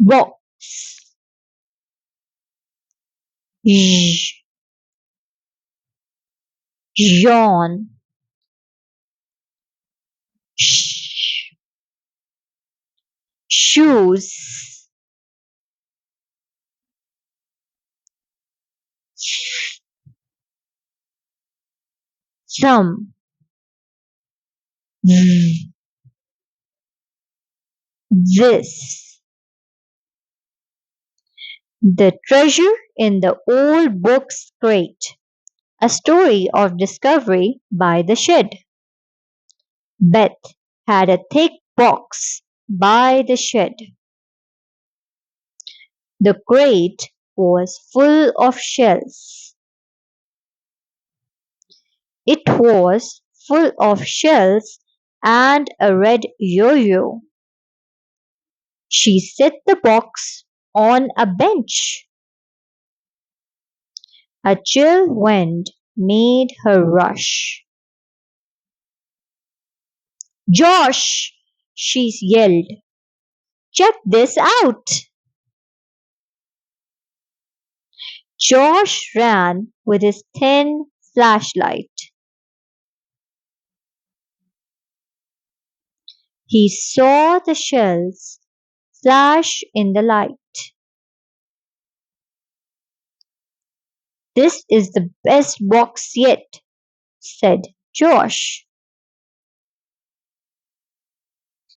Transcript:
box, j, yawn, sh, shoes, thumb, z, this. The treasure in the old book's crate. A story of discovery by the shed. Beth had a thick box by the shed. The crate was full of shells. It was full of shells and a red yo-yo. She set the box on a bench. A chill wind made her rush. Josh! She yelled. Check this out! Josh ran with his thin flashlight. He saw the shells flash in the light. This is the best box yet, said Josh.